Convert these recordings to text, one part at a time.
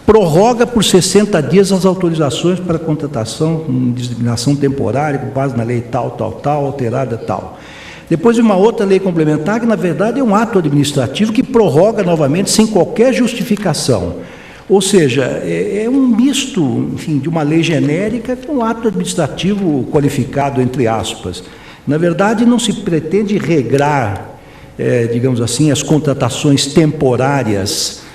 prorroga por 60 dias as autorizações para contratação com designação temporária, com base na lei tal, alterada tal. Depois uma outra lei complementar, que na verdade é um ato administrativo que prorroga novamente sem qualquer justificação. Ou seja, é um misto, enfim, de uma lei genérica com um ato administrativo qualificado, entre aspas. Na verdade, não se pretende regrar, digamos assim, as contratações temporárias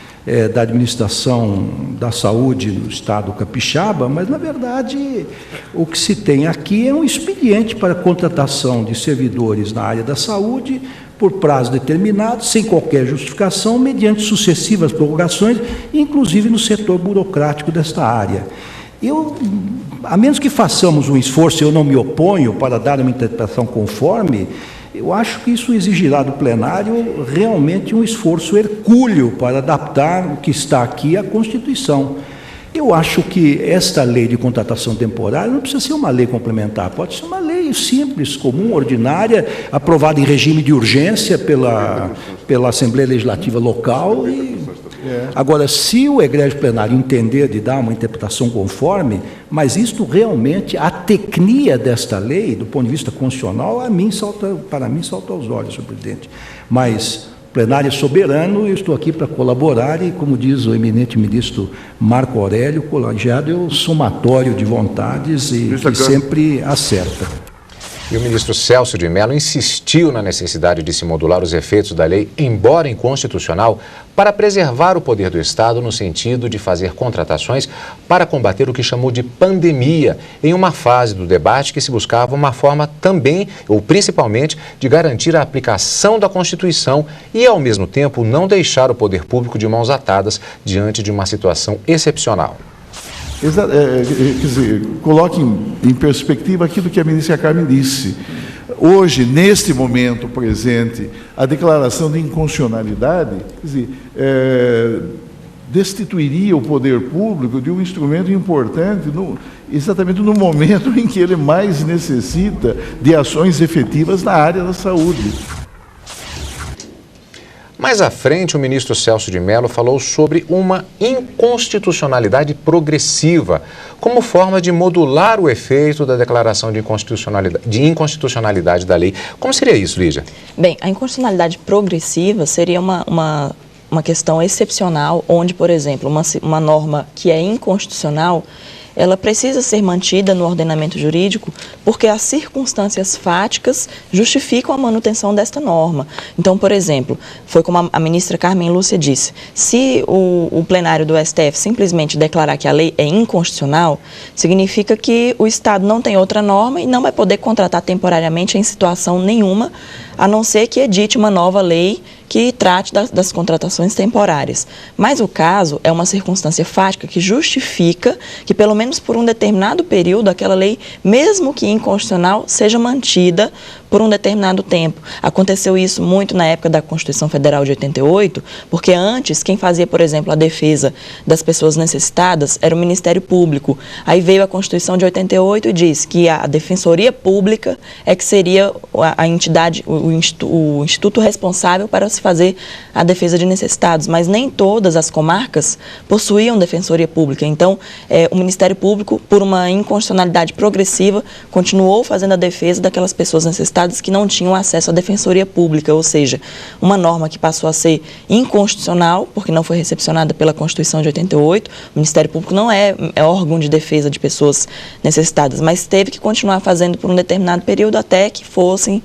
da administração da saúde no estado capixaba, mas, na verdade, o que se tem aqui é um expediente para contratação de servidores na área da saúde por prazo determinado, sem qualquer justificação, mediante sucessivas prorrogações, inclusive no setor burocrático desta área. A menos que façamos um esforço, eu não me oponho para dar uma interpretação conforme, eu acho que isso exigirá do plenário realmente um esforço hercúleo para adaptar o que está aqui à Constituição. Eu acho que esta lei de contratação temporária não precisa ser uma lei complementar, pode ser uma lei simples, comum, ordinária, aprovada em regime de urgência pela Assembleia Legislativa local. Agora, se o egrégio plenário entender de dar uma interpretação conforme, mas isto realmente, a tecnia desta lei, do ponto de vista constitucional, para mim salta aos olhos, senhor presidente. Mas o plenário é soberano, eu estou aqui para colaborar e, como diz o eminente ministro Marco Aurélio, o colegiado é o somatório de vontades e que sempre acerta. E o ministro Celso de Mello insistiu na necessidade de se modular os efeitos da lei, embora inconstitucional, para preservar o poder do Estado no sentido de fazer contratações para combater o que chamou de pandemia, em uma fase do debate que se buscava uma forma também, ou principalmente, de garantir a aplicação da Constituição e, ao mesmo tempo, não deixar o poder público de mãos atadas diante de uma situação excepcional. Quer dizer, coloque em perspectiva aquilo que a ministra Carmen disse. Hoje, neste momento presente, a declaração de inconstitucionalidade, quer dizer, destituiria o poder público de um instrumento importante, exatamente no momento em que ele mais necessita de ações efetivas na área da saúde. Mais à frente, o ministro Celso de Mello falou sobre uma inconstitucionalidade progressiva, como forma de modular o efeito da declaração de inconstitucionalidade da lei. Como seria isso, Lígia? Bem, a inconstitucionalidade progressiva seria uma questão excepcional, onde, por exemplo, uma norma que é inconstitucional, ela precisa ser mantida no ordenamento jurídico porque as circunstâncias fáticas justificam a manutenção desta norma. Então, por exemplo, foi como a ministra Carmen Lúcia disse, se o plenário do STF simplesmente declarar que a lei é inconstitucional, significa que o Estado não tem outra norma e não vai poder contratar temporariamente em situação nenhuma, a não ser que edite uma nova lei que trate das contratações temporárias. Mas o caso é uma circunstância fática que justifica que, pelo menos por um determinado período, aquela lei, mesmo que inconstitucional, seja mantida por um determinado tempo. Aconteceu isso muito na época da Constituição Federal de 88, porque antes, quem fazia, por exemplo, a defesa das pessoas necessitadas era o Ministério Público. Aí veio a Constituição de 88 e diz que a Defensoria Pública é que seria a entidade, o instituto responsável para se fazer a defesa de necessitados, mas nem todas as comarcas possuíam Defensoria Pública. Então, o Ministério Público, por uma inconstitucionalidade progressiva, continuou fazendo a defesa daquelas pessoas necessitadas que não tinham acesso à Defensoria Pública, ou seja, uma norma que passou a ser inconstitucional, porque não foi recepcionada pela Constituição de 88, o Ministério Público não é órgão de defesa de pessoas necessitadas, mas teve que continuar fazendo por um determinado período até que fossem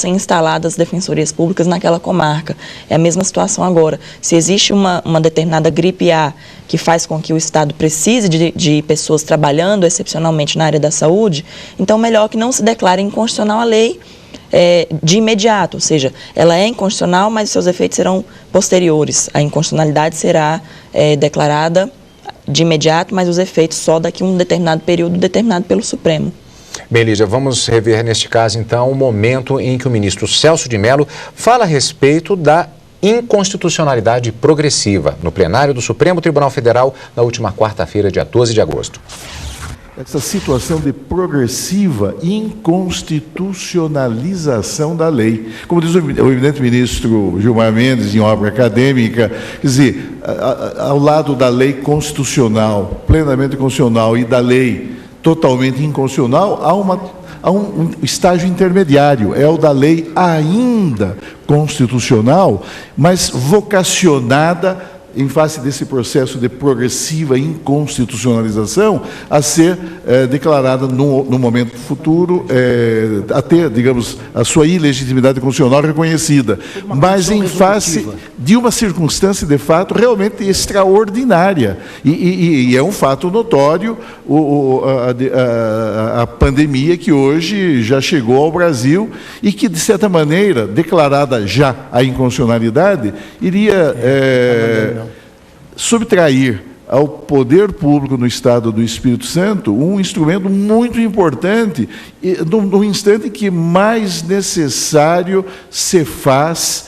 instaladas defensorias públicas naquela comarca. É a mesma situação agora. Se existe uma determinada gripe A que faz com que o Estado precise de pessoas trabalhando excepcionalmente na área da saúde, então melhor que não se declare inconstitucional a lei de imediato, ou seja, ela é inconstitucional, mas seus efeitos serão posteriores. A inconstitucionalidade será declarada de imediato, mas os efeitos só daqui a um determinado período determinado pelo Supremo. Bem, Lígia, vamos rever neste caso, então, o momento em que o ministro Celso de Mello fala a respeito da inconstitucionalidade progressiva no plenário do Supremo Tribunal Federal na última quarta-feira, dia 12 de agosto. essa situação de progressiva inconstitucionalização da lei. Como diz o eminente ministro Gilmar Mendes, em obra acadêmica, quer dizer, ao lado da lei constitucional, plenamente constitucional, e da lei totalmente inconstitucional, há um estágio intermediário, é o da lei ainda constitucional, mas vocacionada, em face desse processo de progressiva inconstitucionalização, a ser declarada no momento futuro, a ter, digamos, a sua ilegitimidade constitucional reconhecida, mas em face de uma circunstância, de fato, realmente extraordinária. E é um fato notório a pandemia que hoje já chegou ao Brasil e que, de certa maneira, declarada já a inconstitucionalidade, iria subtrair ao poder público no Estado do Espírito Santo um instrumento muito importante, no instante que mais necessário se faz,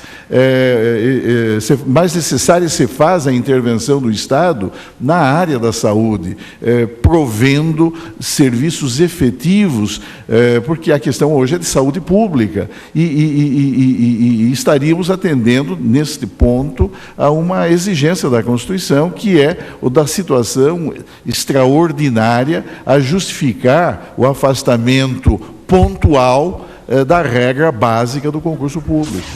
mais necessária se faz a intervenção do Estado na área da saúde, provendo serviços efetivos, porque a questão hoje é de saúde pública, e estaríamos atendendo, neste ponto, a uma exigência da Constituição, que é o da situação extraordinária a justificar o afastamento pontual da regra básica do concurso público.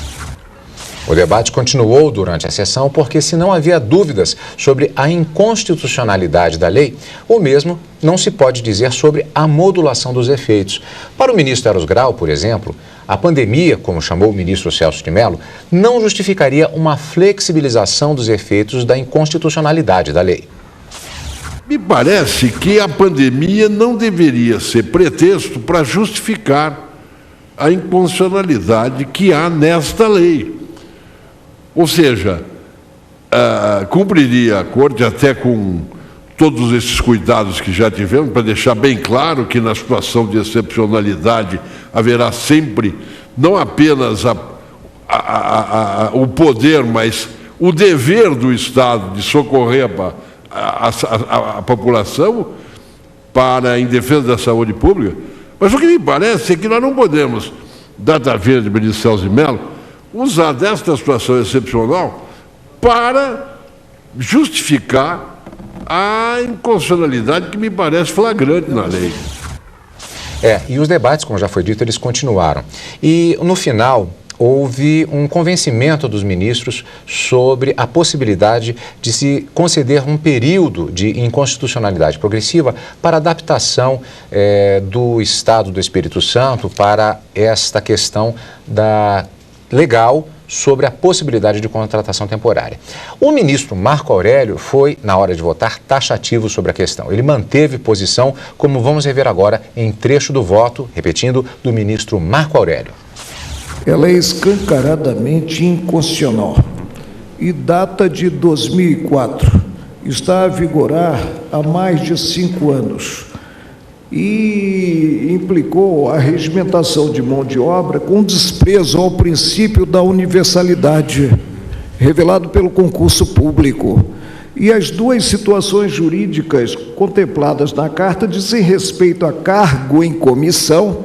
O debate continuou durante a sessão porque, se não havia dúvidas sobre a inconstitucionalidade da lei, o mesmo não se pode dizer sobre a modulação dos efeitos. Para o ministro Eros Grau, por exemplo, a pandemia, como chamou o ministro Celso de Mello, não justificaria uma flexibilização dos efeitos da inconstitucionalidade da lei. Me parece que a pandemia não deveria ser pretexto para justificar a inconstitucionalidade que há nesta lei. Ou seja, cumpriria a Corte, até com todos esses cuidados que já tivemos, para deixar bem claro que na situação de excepcionalidade haverá sempre, não apenas o poder, mas o dever do Estado de socorrer a população em defesa da saúde pública. Mas o que me parece é que nós não podemos, data feita de ministro Celso de Mello, usar desta situação excepcional para justificar a inconstitucionalidade que me parece flagrante na lei. E os debates, como já foi dito, eles continuaram. E, no final, houve um convencimento dos ministros sobre a possibilidade de se conceder um período de inconstitucionalidade progressiva para adaptação do Estado do Espírito Santo para esta questão legal sobre a possibilidade de contratação temporária. O ministro Marco Aurélio foi, na hora de votar, taxativo sobre a questão. Ele manteve posição, como vamos rever agora em trecho do voto, repetindo, do ministro Marco Aurélio. Ela é escancaradamente inconstitucional e data de 2004. Está a vigorar há mais de 5 anos. E implicou a regimentação de mão de obra com desprezo ao princípio da universalidade, revelado pelo concurso público. E as duas situações jurídicas contempladas na carta dizem respeito a cargo em comissão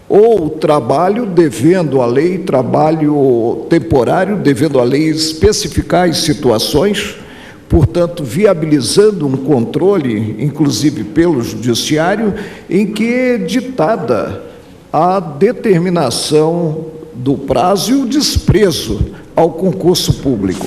ou trabalho devendo a lei, trabalho temporário devendo a lei especificar as situações, portanto, viabilizando um controle, inclusive pelo judiciário, em que é ditada a determinação do prazo e o desprezo ao concurso público.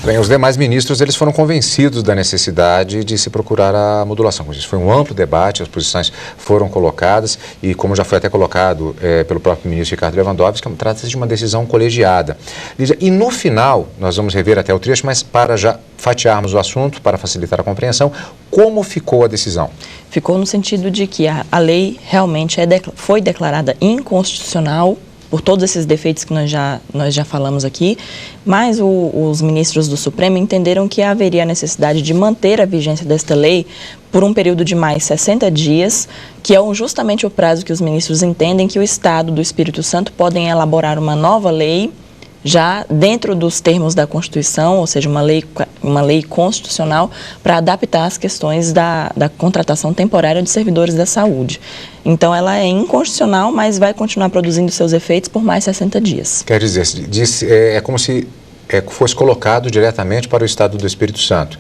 Bem, os demais ministros eles foram convencidos da necessidade de se procurar a modulação. Isso foi um amplo debate, as posições foram colocadas e, como já foi até colocado pelo próprio ministro Ricardo Lewandowski, trata-se de uma decisão colegiada. Lídia, e no final, nós vamos rever até o trecho, mas para já fatiarmos o assunto, para facilitar a compreensão, como ficou a decisão? Ficou no sentido de que a lei realmente foi declarada inconstitucional por todos esses defeitos que nós já falamos aqui, mas os ministros do Supremo entenderam que haveria a necessidade de manter a vigência desta lei por um período de mais 60 dias, que é justamente o prazo que os ministros entendem que o Estado do Espírito Santo podem elaborar uma nova lei já dentro dos termos da Constituição, ou seja, uma lei uma lei constitucional para adaptar as questões da contratação temporária de servidores da saúde. Então, ela é inconstitucional, mas vai continuar produzindo seus efeitos por mais 60 dias. Quer dizer, é como se fosse colocado diretamente para o Estado do Espírito Santo.